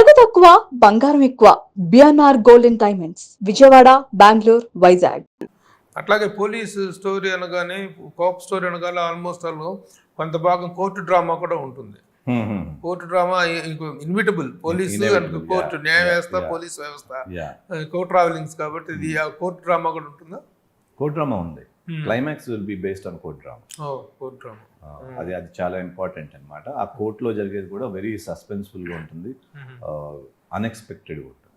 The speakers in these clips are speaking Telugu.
నగదు తక్కువ బంగారం ఎక్కువ BNR golden diamonds Vijayawada Bengaluru Vizag. అట్లాగే పోలీస్ స్టోరీ అనగానే కోప్ స్టోరీ అనగానే ఆల్మోస్ట్ ఆల్ కొంత భాగం కోర్టు డ్రామా కూడా ఉంటుంది. Court drama inevitable police and court న్యాయ వ్యవస్థ పోలీస్ వ్యవస్థ కోర్టు ట్రావెలింగ్స్ కాబట్టి ఇది కోర్టు డ్రామా కూడా ఉంటుందా? కోర్ట్ డ్రామా ఉంది. Climax will be based on court drama. Court drama అది చాలా ఇంపార్టెంట్ అన్నమాట. ఆ కోర్టులో జరిగేది కూడా వెరీ సస్పెన్స్ఫుల్ గా ఉంటుంది, అన్ఎక్స్పెక్టెడ్ గా ఉంటుంది.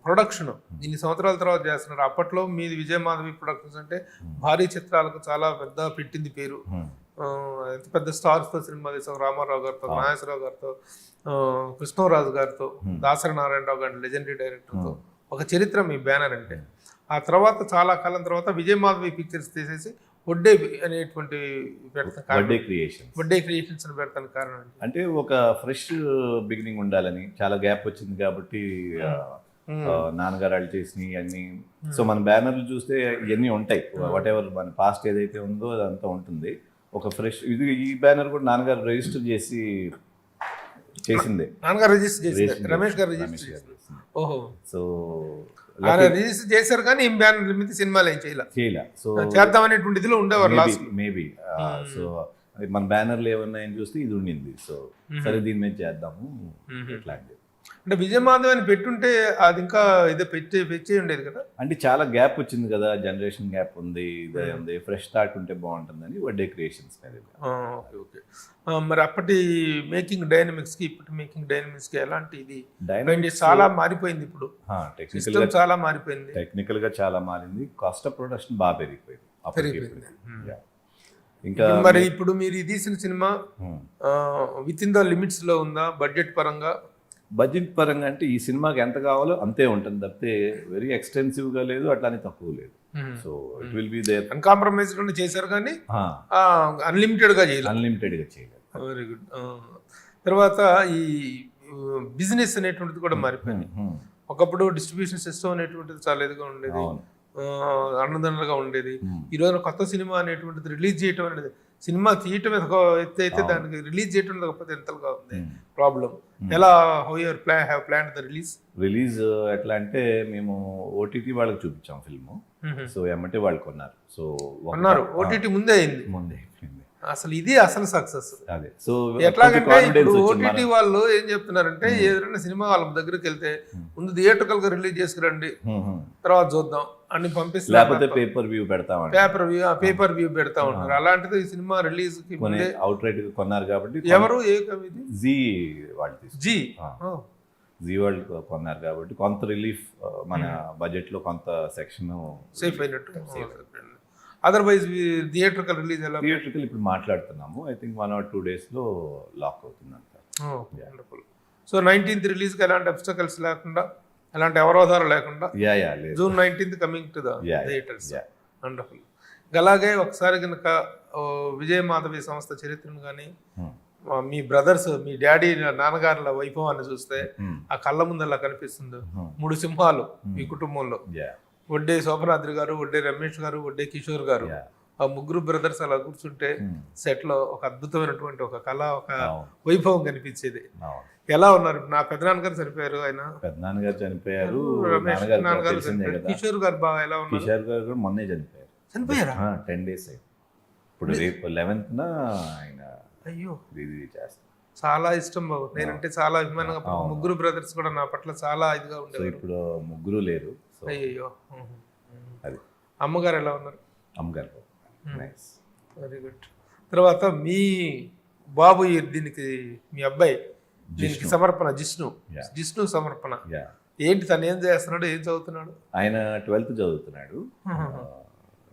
ప్రొడక్షన్ ఇన్ని సంవత్సరాల తర్వాత చేస్తున్నారు. అప్పట్లో మీది విజయమాధవి ప్రొడక్షన్స్ అంటే భారీ చిత్రాలకు చాలా పెద్ద పెట్టింది పేరు. ఎంత పెద్ద స్టార్స్ తో సినిమా తీసాం, రామారావు గారితో, నాగేశ్వరరావు గారితో, కృష్ణరాజు గారితో, దాసరి నారాయణరావు గారి లెజెండరీ డైరెక్టర్తో ఒక చరిత్ర మీ బ్యానర్ అంటే. ఆ తర్వాత చాలా కాలం తర్వాత విజయమాధవి పిక్చర్స్ తీసేసి వడ్డే అనేటువంటి వడ్డే క్రియేషన్స్ అని పెడతాను కారణం అంటే ఒక ఫ్రెష్ బిగినింగ్ ఉండాలని. చాలా గ్యాప్ వచ్చింది కాబట్టి నాన్నగారు వాళ్ళు చేసినవి అన్ని. సో మన బ్యానర్లు చూస్తే ఇవన్నీ ఉంటాయి, వాట్ ఎవర్ మన పాస్ట్ ఏదైతే ఉందో అదంతా ఉంటుంది. ఒక ఫ్రెష్ ఇది ఈ బ్యానర్ కూడా నాన్నగారు రిజిస్టర్ చేసిందే. నాన్నగారు రిజిస్టర్ చేసి రమేష్ గారు రిజిస్టర్ చేశారు. ఓహో, సో రిజిస్టర్ చేశారు కానీ ఈ బ్యానర్ మీద సినిమాలు ఏం చేయలే. సో చేద్దామనేటువంటి ఇదిలో ఉండేవారు లాస్ట్ మేబీ. సో మన బ్యానర్లు ఏమన్నాయని చూస్తే ఇది ఉండింది. సో సరే దీని మీద చేద్దాము ఇట్లాంటివి. అంటే విజయమాధవ్ అని పెట్టుంటే అది ఇంకా ఇదే పెట్టి ఉండేది కదా. అంటే చాలా గ్యాప్ వచ్చింది కదా, జనరేషన్ గ్యాప్ ఉంది, ఇదే ఉంది, ఫ్రెష్ స్టార్ట్ ఉంటే బాగుంటుందని వడ్డే క్రియేషన్స్ మీద. ఓకే. మరి అప్పటి మేకింగ్ డైనమిక్స్ కి ఇప్పటి మేకింగ్ డైనమిక్స్ కి ఎలాంటి ఇది చాలా మారిపోయింది. ఇప్పుడు టెక్నికల్ చాలా మారిపోయింది, టెక్నికల్ గా చాలా మారింది. కాస్ట్ ఆఫ్ ప్రొడక్షన్ బాగా పెరిగిపోయింది. ఇంకా మరి ఇప్పుడు మీరు తీసిన cinema with in the limits లో ఉందా బడ్జెట్ పరంగా? బడ్జెట్ పరంగా అంటే ఈ సినిమాకి ఎంత కావాలో అంతే ఉంటుంది తప్పితే వెరీ ఎక్స్టెన్సివ్ గా లేదు, అట్లానే తక్కువ లేదు. So it will be there. Uncompromised గా చేశారు కానీ అన్లిమిటెడ్ గా చేయలేదు. Very good. తర్వాత ఈ బిజినెస్ అనేటువంటిది కూడా మారిపోయింది. ఒకప్పుడు డిస్ట్రిబ్యూషన్ సిస్టమ్ అనేటువంటిది చాలా ఇదిగా ఉండేది, అన్నదండగా ఉండేది. ఈ రోజున కొత్త సినిమా అనేటువంటిది రిలీజ్ చేయటం అనేది, సినిమా తీయటం ఎత్తు అయితే దానికి రిలీజ్ చేయటం లేకపోతే ఎంతగా ఉంది ప్రాబ్లం. ఎలా how your plan the release ఎట్లా అంటే మేము ఓటీటీ వాళ్ళకి చూపించాం ఫిల్మ్. సో ఏమంటే వాళ్ళు కొన్నారు. సో ఓటీటీ ముందే అయిపోయింది అసలు ఇది అసలు సక్సెస్. అదే. సో ఎట్లాగంటే ఇప్పుడు ఓటీటీ వాళ్ళు ఏం చెప్తున్నారంటే ఏదైనా సినిమా వాళ్ళ దగ్గరికి వెళ్తే ముందు థియేటర్కల్ గా రిలీజ్ చేసుకురండి, తర్వాత చూద్దాం అని పంపిస్తారు. లేకపోతే పేపర్ వ్యూ పెడతా ఉంటారు. అలాంటిది ఈ సినిమా రిలీజ్ కి అవుట్ రైట్ కొన్నారు కాబట్టి ఎవరు జీ వాళ్ళు కొన్నారు కాబట్టి కొంత రిలీఫ్ మన బడ్జెట్ లో కొంత సెక్షన్ సేఫ్ అయినట్టు. అదర్వైజ్ థియేటర్కల్ రిలీజ్ ఎలా? థియేటర్కల్ ఇప్పుడు మాట్లాడుతున్నాము. ఐ థింక్ 1 or 2 days లో లాక్ అవుతుంది అంట. సో 19th రిలీజ్ కి ఎలాంటి అబ్స్టకల్స్ లేకుండా, ఎలాంటి అవరోధాలు లేకుండా June 19th coming to the theatres. Wonderful. అలాగే ఒకసారి కనుక విజయమాధవి సంస్థ చరిత్రను కానీ మీ బ్రదర్స్, మీ డాడీ నాన్నగారుల వైభవాన్ని చూస్తే ఆ కళ్ళ ముందు అలా కనిపిస్తుంది. 3 సింహాలు మీ కుటుంబంలో, వడ్డే శోభనాద్రి గారు, వడ్డే రమేష్ గారు, వడ్డే కిషోర్ గారు. ఆ 3 బ్రదర్స్ అలా కూర్చుంటే సెట్ లో ఒక అద్భుతమైనటువంటి ఒక కళ, ఒక వైభవం కనిపించేది. ఎలా ఉన్నారు? నా పెద్దనాన్నగారు చనిపోయారు, ఆయన పెద్దనాన్నగారు చనిపోయారు, రమేష్ నాన్నగారు చనిపోయారు, కిషోర్ గారు బాగా ఎలా ఉన్నారు? కిషోర్ గారు కూడా మొన్నే చనిపోయారా? 10 days అయింది. ఇప్పుడు రేపు 11th ఆయన అయ్యో చేస్తారు. చాలా ఇష్టం బాబు, నేనంటే చాలా అభిమానంగా. 3 బ్రదర్స్ కూడా నా పట్ల చాలా ఇదిగా ఉండేది. ఇప్పుడు 3 లేరు. అయ్యో. అమ్మగారు ఎలా ఉన్నారు? అమ్మగారు వెరీ గుడ్. తర్వాత మీ బాబు దీనికి, మీ అబ్బాయి దీనికి సమర్పణ, జిష్ణు సమర్పణ ఏంటి? తను ఏం చేస్తున్నాడు, ఏం చదువుతున్నాడు? ఆయన 12th చదువుతున్నాడు.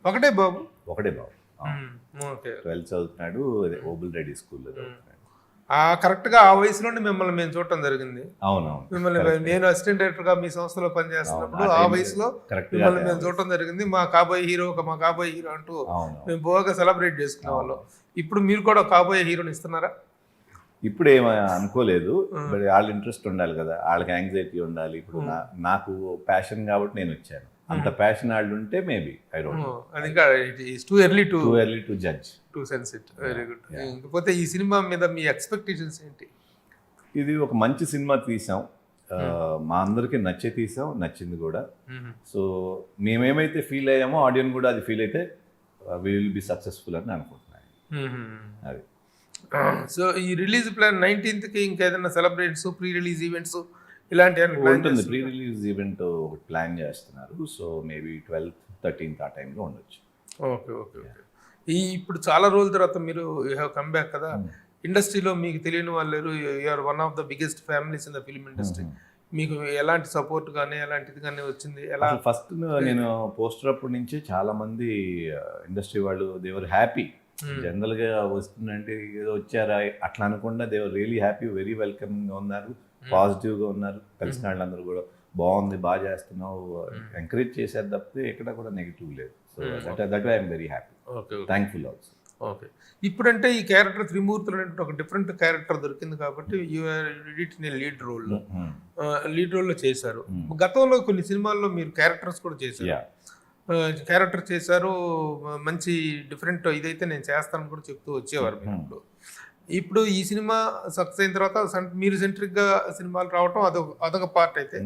ఒకటే బాబు? 12th చదువుతున్నాడు. ఓబుల్ రెడ్డి స్కూల్లో చదువుతున్నాడు. కరెక్ట్ గా ఆ వయసులోనే మిమ్మల్ని మేము చూడటం జరిగింది. మిమ్మల్ని నేను అసిస్టెంట్ డైరెక్టర్ గా మీ సంస్థలో పనిచేస్తున్నప్పుడు ఆ వయసులో మిమ్మల్ని మేము చూడటం జరిగింది. మా కాబోయే హీరో అంటూ మేము బాగా సెలబ్రేట్ చేసుకునే వాళ్ళం. ఇప్పుడు మీరు కూడా కాబోయే హీరోని ఇస్తున్నారా? ఇప్పుడు ఏమీ అనుకోలేదు. వాళ్ళ ఇంట్రెస్ట్ ఉండాలి కదా, వాళ్ళకి యాంగ్జైటీ ఉండాలి. ఇప్పుడు నాకు ప్యాషన్ కాబట్టి నేను వచ్చాను. అంత ప్యాషన్ వాళ్ళు ఉంటే మేబీ ఐ డోంట్ నో. అది ఇంకా too early to judge, to sense it. Very good. ఇంకపోతే ఈ సినిమా మీద మీ ఎక్స్పెక్టేషన్స్ ఏంటి? ఇది ఒక మంచి సినిమా తీసాం. మా అందరికి నచ్చే తీసాం, నచ్చింది కూడా. సో మేమేమైతే ఫీల్ అయ్యామో ఆడియన్స్ కూడా అది ఫీల్ అయితే వి విల్ బి సక్సెస్ఫుల్ అని అనుకుంటున్నాను. అది. సో ఈ రిలీజ్ ప్లాన్ 19th ఇంకేదైనా సెలబ్రేషన్స్, ప్రీ రిలీజ్ ఈవెంట్స్ ఇలాంటివి ఉంటుంది. ప్రీ రిలీజ్ ఈవెంట్ ఒకటి ప్లాన్ చేస్తున్నారు. సో మేబీ 12th 13th ఆ టైంలో ఉండొచ్చు. Okay okay okay. ఇప్పుడు చాలా రోజుల తర్వాత మీరు యూ హ్యావ్ కమ్ బ్యాక్ కదా, ఇండస్ట్రీలో మీకు తెలియని వాళ్ళు లేరు, you're one of the biggest families in the film industry. మీకు ఎలాంటి సపోర్ట్ కానీ ఎలాంటిది కానీ వచ్చింది? ఎలా? ఫస్ట్ నేను పోస్టర్ అప్పటి నుంచి చాలా మంది ఇండస్ట్రీ వాళ్ళు దేవర్ హ్యాపీ. జనరల్ గా వస్తుందంటే ఏదో వచ్చారా అట్లా అనకుండా దేవర్ రియలీ హ్యాపీ, వెరీ వెల్కమ్ గా ఉన్నారు, పాజిటివ్ గా ఉన్నారు. కలిసిన వాళ్ళందరూ కూడా బాగుంది, బాగా చేస్తున్నావు, ఎంకరేజ్ చేశారు తప్పితే ఎక్కడ కూడా నెగిటివ్ లేదు. So that why I'm very happy, thankful also. Okay. ఇప్పుడంటే ఈ క్యారెక్టర్ త్రిమూర్తులు అంటే ఒక డిఫరెంట్ క్యారెక్టర్ దొరికింది కాబట్టి లీడ్ రోల్లో చేశారు. గతంలో కొన్ని సినిమాల్లో మీరు క్యారెక్టర్స్ కూడా చేశారు, క్యారెక్టర్ చేశారు, మంచి డిఫరెంట్ ఇదైతే నేను చేస్తానని కూడా చెప్తూ వచ్చేవారు మీరు. ఇప్పుడు ఈ సినిమా సక్సెస్ అయిన తర్వాత మీరు సెంట్రిక్ గా సినిమాలు రావటం అదొక పార్ట్ అయితే,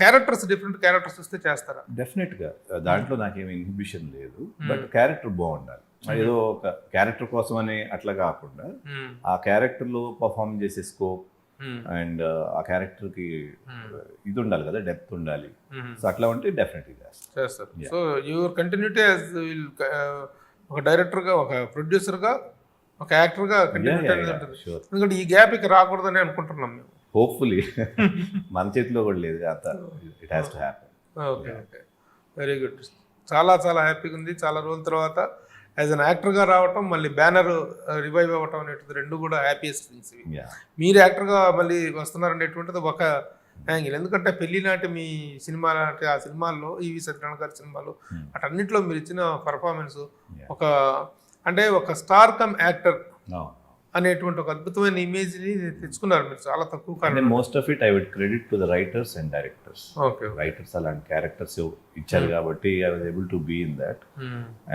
క్యారెక్టర్స్ డిఫరెంట్ క్యారెక్టర్స్ వస్తే చేస్తారా? డెఫినెట్ గా దాంట్లో నాకేమి ఇన్హిబిషన్ లేదు, బట్ క్యారెక్టర్ బాగుండాలి. ఏదో ఒక క్యారెక్టర్ కోసం అని అట్లా కాకుండా ఆ క్యారెక్టర్ లో పర్ఫార్మ్ చేసే స్కోప్ అండ్ ఆ క్యారెక్టర్ కి ఇది ఉండాలి కదా, డెప్త్ ఉండాలి. సో అట్లా ఉంటే డెఫినెట్లీ చేస్తారు. సో యువర్ కంటిన్యూటీ యాజ్ ఒక డైరెక్టర్ గా, ఒక ప్రొడ్యూసర్ గా, ఒక యాక్టర్ గా కంటిన్యూటీ అనేది ఉంటుంది. ఎందుకంటే ఈ గ్యాప్ ఇక రాకూడదని అనుకుంటున్నాం మేము. హోప్ఫుల్లీ మన చేతిలో కూడా లేదు, it has to happen. Okay okay, very good. చాలా చాలా హ్యాపీగా ఉంది. చాలా రోజుల తర్వాత యాజ్ అన్ యాక్టర్గా రావటం, మళ్ళీ బ్యానర్ రివైవ్ అవ్వటం అనేటిది రెండు కూడా హ్యాపీయెస్ట్ థింగ్స్. మీరు యాక్టర్గా మళ్ళీ వస్తున్నారనేటువంటిది ఒక యాంగిల్. ఎందుకంటే పెళ్లి నాటి మీ సినిమా లాంటి ఆ సినిమాల్లో, ఈవి సత్యనారాయణ గారి సినిమాలు, అటన్నింటిలో మీరు ఇచ్చిన పర్ఫార్మెన్స్ ఒక అంటే ఒక స్టార్ కమ్ యాక్టర్ అనేటువంటి ఒక అద్భుతమైన ఇమేజ్ ని తెచ్చుకున్నారు మీరు చాలా తక్కువ కాలం. Most of it I would credit to the writers and directors. Writers అలాంటి క్యారెక్టర్స్ ఇచ్చారు కాబట్టి I was able to be in that,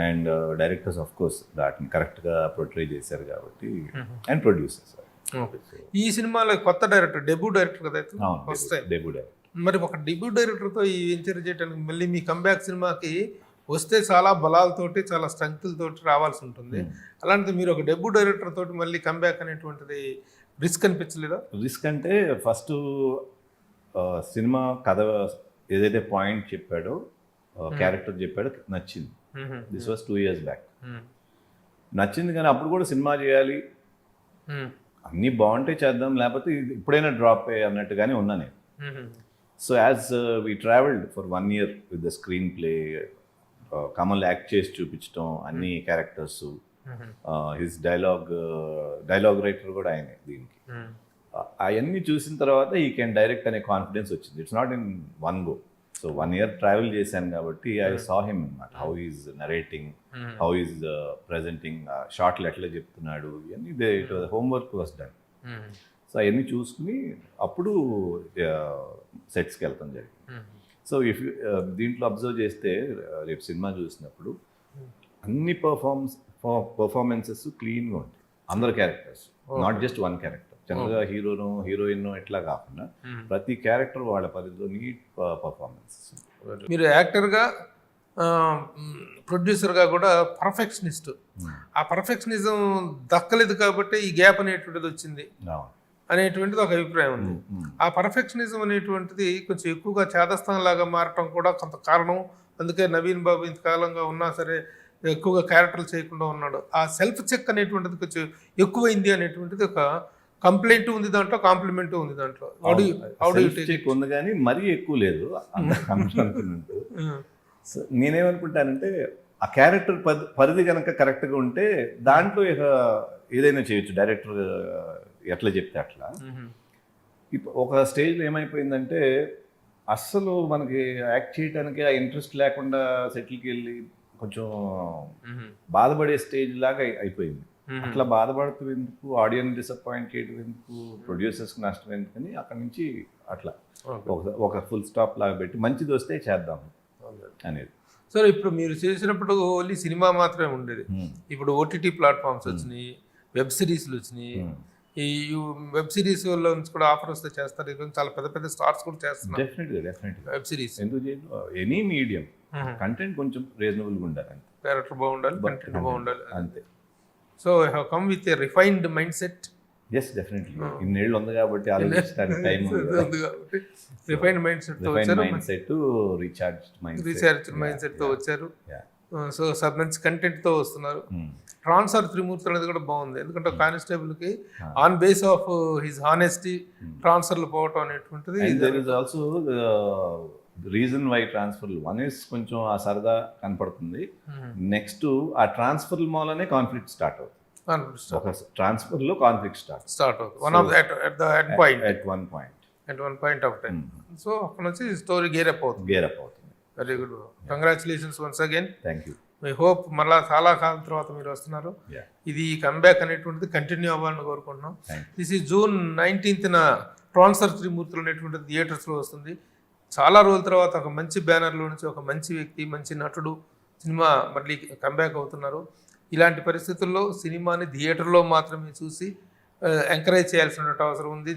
and directors of course దాటిని కరెక్ట్ గా ప్రొట్రే చేశారు కాబట్టి, అండ్ ప్రొడ్యూసర్స్. ఈ సినిమాలో కొత్త డైరెక్టర్, డెబ్యూ డైరెక్టర్ కదా వస్తాయి. Debut director. మరి ఒక డెబ్యూ డైరెక్టర్ తో ఈ వెంచర్ చేయడానికి మళ్ళీ మీ కంబ్యాక్ సినిమాకి వస్తే చాలా బలాలతోటి, చాలా స్ట్రెంగ్త్లతోటి రావాల్సి ఉంటుంది. అలాంటిది మీరు ఒక డెబ్యూ డైరెక్టర్ తోటి మళ్ళీ కంబ్యాక్ అనేటువంటిది రిస్క్ అనిపించలేదా? రిస్క్ అంటే ఫస్ట్ సినిమా కథ ఏదైతే పాయింట్ చెప్పాడో, క్యారెక్టర్ చెప్పాడో నచ్చింది. This was 2 years back. నచ్చింది, కానీ అప్పుడు కూడా సినిమా చేయాలి, అన్నీ బాగుంటే చేద్దాం, లేకపోతే ఇప్పుడైనా డ్రాప్ అన్నట్టుగానే ఉన్నా నేను. So as we travelled for 1 year with the screen play, Kamal act చేసి చూపించడం, అన్ని క్యారెక్టర్స్, హిస్ డైలాగ్ రైటర్ కూడా ఆయనే దీనికి. అవన్నీ చూసిన తర్వాత ఈ కెన్ డైరెక్ట్ అనే కాన్ఫిడెన్స్ వచ్చింది. It's not in one go. So 1 year travel చేశాను కాబట్టి ఐ సా హిమ్ అన్నమాట, how is narrating, how is presenting, షార్ట్లు ఎట్లా చెప్తున్నాడు, ఇవన్నీ it was homework was done. So అవన్నీ చూసుకుని అప్పుడు సెట్స్కి వెళ్తాం జరిగింది. సో ఇఫ్ దీంట్లో అబ్జర్వ్ చేస్తే రేపు సినిమా చూసినప్పుడు అన్ని పర్ఫార్మెన్సెస్ క్లీన్గా ఉంటాయి, అందరు characters, not just one character. జనరల్గా హీరోను హీరోయిన్ ఇట్లా కాకుండా ప్రతి క్యారెక్టర్ వాళ్ళ పరిధిలో నీట్ పర్ఫార్మెన్సెస్. మీరు యాక్టర్గా, ప్రొడ్యూసర్గా కూడా పర్ఫెక్షనిస్ట్. ఆ పర్ఫెక్షనిజం దక్కలేదు కాబట్టి ఈ గ్యాప్ అనేటువంటిది వచ్చింది అనేటువంటిది ఒక అభిప్రాయం ఉంది. ఆ పర్ఫెక్షనిజం అనేటువంటిది కొంచెం ఎక్కువగా చేదస్థానం లాగా మారటం కూడా కొంత కారణం. అందుకే నవీన్ బాబు ఇంతకాలంగా ఉన్నా సరే ఎక్కువగా క్యారెక్టర్లు చేయకుండా ఉన్నాడు. ఆ సెల్ఫ్ చెక్ అనేటువంటిది కొంచెం ఎక్కువైంది అనేటువంటిది ఒక కంప్లైంట్ ఉంది దాంట్లో, కాంప్లిమెంట్ ఉంది దాంట్లో. ఉంది కానీ మరీ ఎక్కువ లేదు అనుకున్నట్టు. సో నేనేమనుకుంటానంటే ఆ క్యారెక్టర్ పరిధి కనుక కరెక్ట్గా ఉంటే దాంట్లో ఏదైనా చేయొచ్చు, డైరెక్టర్ ఎట్లా చెప్తే అట్లా. ఇప్పుడు ఒక స్టేజ్లో ఏమైపోయిందంటే అస్సలు మనకి యాక్ట్ చేయడానికి ఆ ఇంట్రెస్ట్ లేకుండా సెటిల్కి వెళ్ళి కొంచెం బాధపడే స్టేజ్ లాగా అయిపోయింది. అట్లా బాధపడుతూ ఎందుకు, ఆడియన్స్ డిసప్పాయింట్ చేయడం ఎందుకు, ప్రొడ్యూసర్స్కి నష్టం ఎందుకని అక్కడి నుంచి అట్లా ఒక ఫుల్ స్టాప్ లాగా పెట్టి మంచిది వస్తే చేద్దాం అనేది. సరే, ఇప్పుడు మీరు చేసినప్పుడు ఓన్లీ సినిమా మాత్రమే ఉండేది. ఇప్పుడు ఓటీటీ ప్లాట్ఫామ్స్ వచ్చినాయి, వెబ్ సిరీస్లు వచ్చినాయి, ఈ వెబ్ సిరీస్ లో నుంచి కూడా ఆఫర్ వస్తే చేస్తారు. ఈరోజు చాలా పెద్ద పెద్ద స్టార్స్ కూడా చేస్తున్నారు డెఫినెట్గా వెబ్ సిరీస్. ఎందుకు చేయదు, ఎనీ మీడియం కంటెంట్ కొంచెం రీజనబుల్గా ఉండాలి అంతే. క్యారెక్టర్ బాగుండాలి, కంటెంట్ బాగుండాలి అంతే. So I have come with a refined mind set. Yes definitely ఇన్నేళ్ళు ఉంది కాబట్టి ఆలోచించడానికి టైం రిఫైన్డ్ మైండ్ సెట్ తో వచ్చారు, mind set, recharge mind set తో వచ్చారు. సో మంచి కంటెంట్ తో వస్తున్నారు. ట్రాన్స్ఫర్ త్రిమూర్తులు అనేది కూడా బాగుంది, ఎందుకంటే కానిస్టేబుల్ కి on base of his honesty ట్రాన్స్ఫర్లు పోవటం అనేటువంటిది. There is also reason why ట్రాన్స్ఫర్లు. వన్ ఇస్ కొంచెం ఆ సరదా కనపడుతుంది, నెక్స్ట్ ఆ ట్రాన్స్ఫర్ మూలనే కాన్ఫ్లిక్ట్ స్టార్ట్ అవుతుంది. ఒక ట్రాన్స్ఫర్ లో కాన్ఫ్లిక్ట్ స్టార్ట్ అవుతుంది one of at one point of time. So అక్కడ నుంచి స్టోరీ గేర్ అప్ అవుతుంది. Very good, congratulations once again. Thank you. I hope మళ్ళా చాలా కాలం తర్వాత మీరు వస్తున్నారు. Yeah. ఇది కమ్బ్యాక్ అనేటువంటిది కంటిన్యూ అవ్వాలని కోరుకుంటున్నాం. Thank దిస్ ఈ June 19th ట్రాన్స్ఫర్ త్రిమూర్తులు అనేటువంటిది థియేటర్స్లో వస్తుంది. చాలా రోజుల తర్వాత ఒక మంచి బ్యానర్లో నుంచి ఒక మంచి వ్యక్తి, మంచి నటుడు సినిమా మళ్ళీ కంబ్యాక్ అవుతున్నారు. ఇలాంటి పరిస్థితుల్లో సినిమాని థియేటర్లో మాత్రమే చూసి ఎంకరేజ్ చేయాల్సిన అవసరం ఉంది.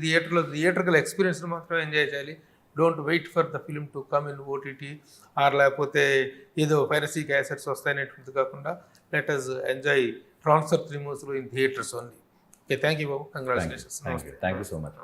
థియేటర్కల్ ఎక్స్పీరియన్స్ని మాత్రమే ఎంజాయ్ చేయాలి. Don't wait for the film to come in OTT or లేకపోతే ఏదో పైరసీ క్యాసెట్స్ వస్తాయనేటువంటిది కాకుండా లెట్ us ఎంజాయ్ ట్రాన్స్ఫర్ త్రిమూర్తులు in theatres only. Okay, thank you బాబు, congratulations. Thank you so much.